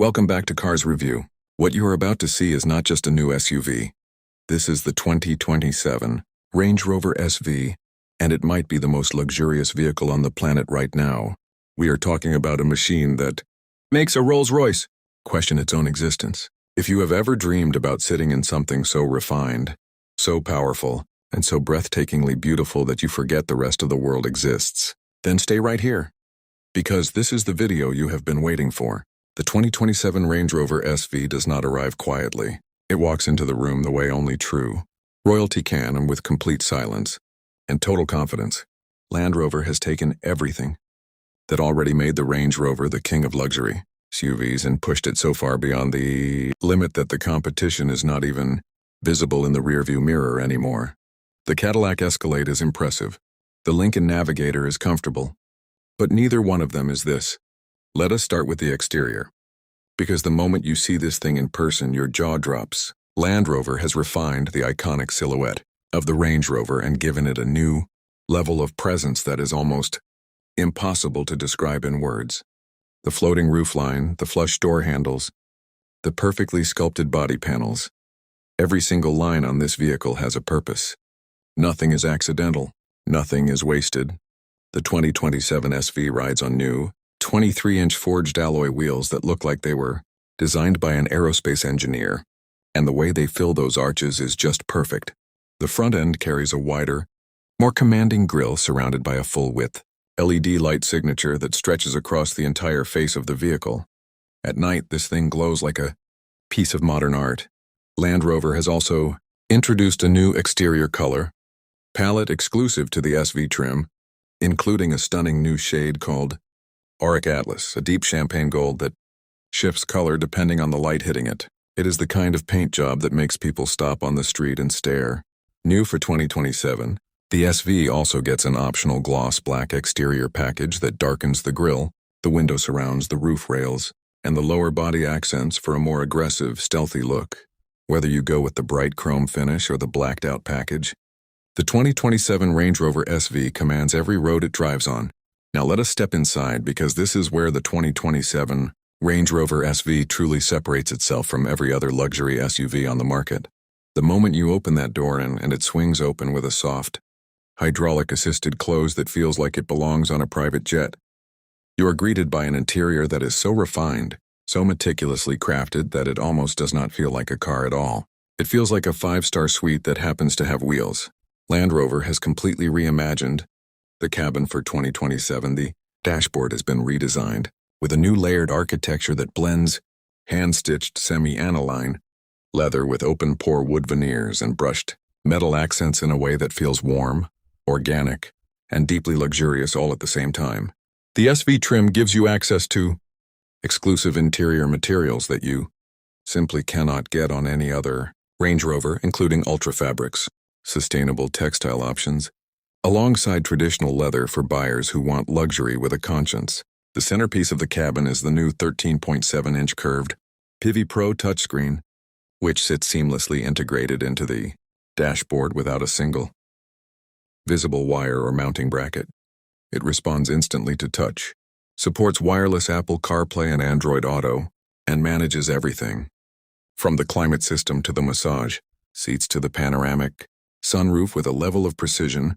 Welcome back to Cars Review. What you are about to see is not just a new SUV. This is the 2027 Range Rover SV, and it might be the most luxurious vehicle on the planet right now. We are talking about a machine that makes a Rolls-Royce question its own existence. If you have ever dreamed about sitting in something so refined, so powerful, and so breathtakingly beautiful that you forget the rest of the world exists, then stay right here. Because this is the video you have been waiting for. The 2027 Range Rover SV does not arrive quietly. It walks into the room the way only true royalty can, and with complete silence and total confidence. Land Rover has taken everything that already made the Range Rover the king of luxury SUVs and pushed it so far beyond the limit that the competition is not even visible in the rearview mirror anymore. The Cadillac Escalade is impressive. The Lincoln Navigator is comfortable. But neither one of them is this. Let us start with the exterior. Because the moment you see this thing in person, your jaw drops. Land Rover has refined the iconic silhouette of the Range Rover and given it a new level of presence that is almost impossible to describe in words. The floating roofline, the flush door handles, the perfectly sculpted body panels. Every single line on this vehicle has a purpose. Nothing is accidental. Nothing is wasted. The 2027 SV rides on new 23-inch forged alloy wheels that look like they were designed by an aerospace engineer, and the way they fill those arches is just perfect. The front end carries a wider, more commanding grille surrounded by a full-width LED light signature that stretches across the entire face of the vehicle. At night, this thing glows like a piece of modern art. Land Rover has also introduced a new exterior color palette exclusive to the SV trim, including a stunning new shade called Auric Atlas, a deep champagne gold that shifts color depending on the light hitting it. It is the kind of paint job that makes people stop on the street and stare. New for 2027, the SV also gets an optional gloss black exterior package that darkens the grille, the window surrounds, the roof rails, and the lower body accents for a more aggressive, stealthy look. Whether you go with the bright chrome finish or the blacked-out package, the 2027 Range Rover SV commands every road it drives on. Now let us step inside, because this is where the 2027 Range Rover SV truly separates itself from every other luxury SUV on the market. The moment you open that door and it swings open with a soft, hydraulic-assisted close that feels like it belongs on a private jet, you are greeted by an interior that is so refined, so meticulously crafted that it almost does not feel like a car at all. It feels like a five-star suite that happens to have wheels. Land Rover has completely reimagined the cabin for 2027. The dashboard has been redesigned with a new layered architecture that blends hand-stitched semi-aniline leather with open-pore wood veneers and brushed metal accents in a way that feels warm, organic, and deeply luxurious all at the same time. The SV trim gives you access to exclusive interior materials that you simply cannot get on any other Range Rover, including ultra fabrics, sustainable textile options, alongside traditional leather for buyers who want luxury with a conscience. The centerpiece of the cabin is the new 13.7-inch curved Pivi Pro touchscreen, which sits seamlessly integrated into the dashboard without a single visible wire or mounting bracket. It responds instantly to touch, supports wireless Apple CarPlay and Android Auto, and manages everything from the climate system to the massage seats to the panoramic sunroof with a level of precision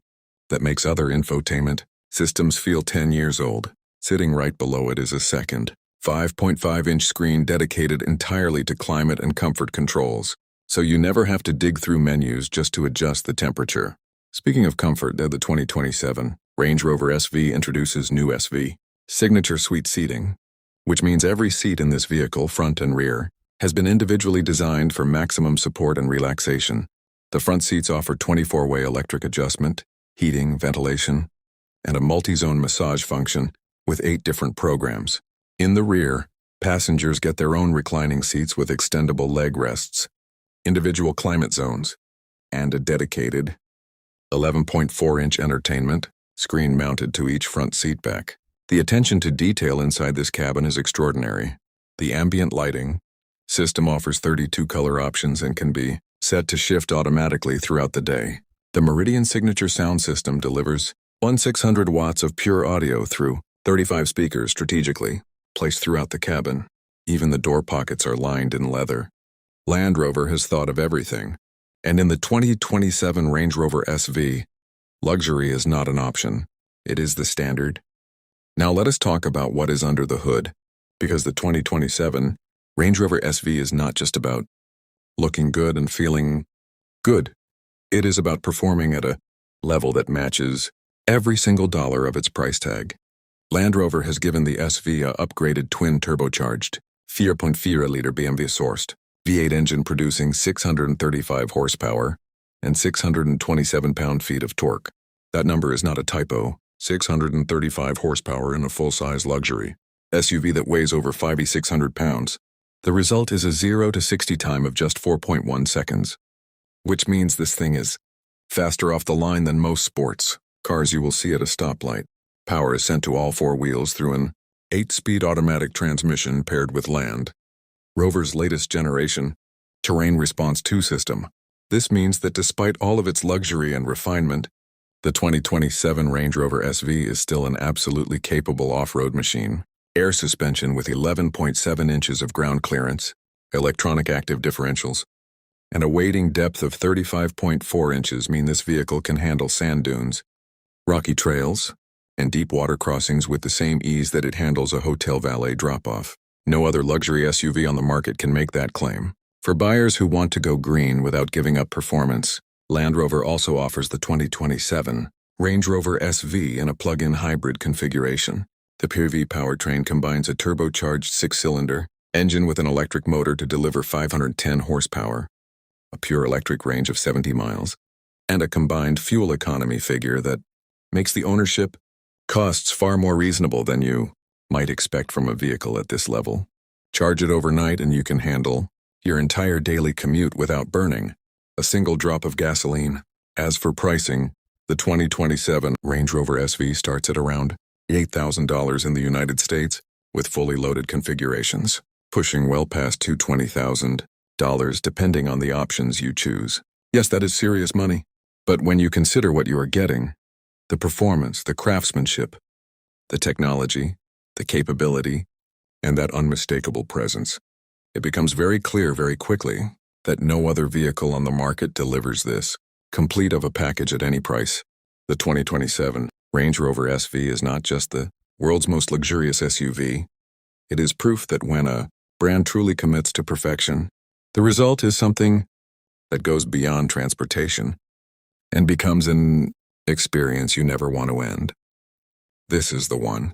that makes other infotainment systems feel 10 years old. Sitting right below it is a second 5.5-inch screen dedicated entirely to climate and comfort controls, so you never have to dig through menus just to adjust the temperature. Speaking of comfort, the 2027 Range Rover SV introduces new SV Signature Suite seating, which means every seat in this vehicle, front and rear, has been individually designed for maximum support and relaxation. The front seats offer 24-way electric adjustment, heating, ventilation, and a multi-zone massage function with 8 different programs. In the rear, passengers get their own reclining seats with extendable leg rests, individual climate zones, and a dedicated 11.4-inch entertainment screen mounted to each front seat back. The attention to detail inside this cabin is extraordinary. The ambient lighting system offers 32 color options and can be set to shift automatically throughout the day. The Meridian Signature sound system delivers 600 watts of pure audio through 35 speakers strategically placed throughout the cabin. Even the door pockets are lined in leather. Land Rover has thought of everything. And in the 2027 Range Rover SV, luxury is not an option. It is the standard. Now let us talk about what is under the hood, because the 2027 Range Rover SV is not just about looking good and feeling good. It is about performing at a level that matches every single dollar of its price tag. Land Rover has given the SV a upgraded twin-turbocharged 4.4-liter BMW-sourced V8 engine producing 635 horsepower and 627 pound-feet of torque. That number is not a typo. 635 horsepower in a full-size luxury SUV that weighs over 5,600 pounds. The result is a 0 to 60 time of just 4.1 seconds, which means this thing is faster off the line than most sports cars you will see at a stoplight. Power is sent to all four wheels through an 8-speed automatic transmission paired with Land Rover's latest generation Terrain Response 2 system. This means that despite all of its luxury and refinement, the 2027 Range Rover SV is still an absolutely capable off-road machine. Air suspension with 11.7 inches of ground clearance, electronic active differentials, and a wading depth of 35.4 inches mean this vehicle can handle sand dunes, rocky trails, and deep water crossings with the same ease that it handles a hotel valet drop-off. No other luxury SUV on the market can make that claim. For buyers who want to go green without giving up performance, Land Rover also offers the 2027 Range Rover SV in a plug-in hybrid configuration. The PV powertrain combines a turbocharged 6-cylinder engine with an electric motor to deliver 510 horsepower, a pure electric range of 70 miles, and a combined fuel economy figure that makes the ownership costs far more reasonable than you might expect from a vehicle at this level. Charge it overnight and you can handle your entire daily commute without burning a single drop of gasoline. As for pricing, the 2027 Range Rover SV starts at around $8,000 in the United States with fully loaded configurations, pushing well past $220,000 depending on the options you choose. Yes, that is serious money. But when you consider what you are getting, the performance, the craftsmanship, the technology, the capability, and that unmistakable presence, it becomes very clear very quickly that no other vehicle on the market delivers this, complete of a package at any price. The 2027 Range Rover SV is not just the world's most luxurious SUV. It is proof that when a brand truly commits to perfection, the result is something that goes beyond transportation and becomes an experience you never want to end. This is the one.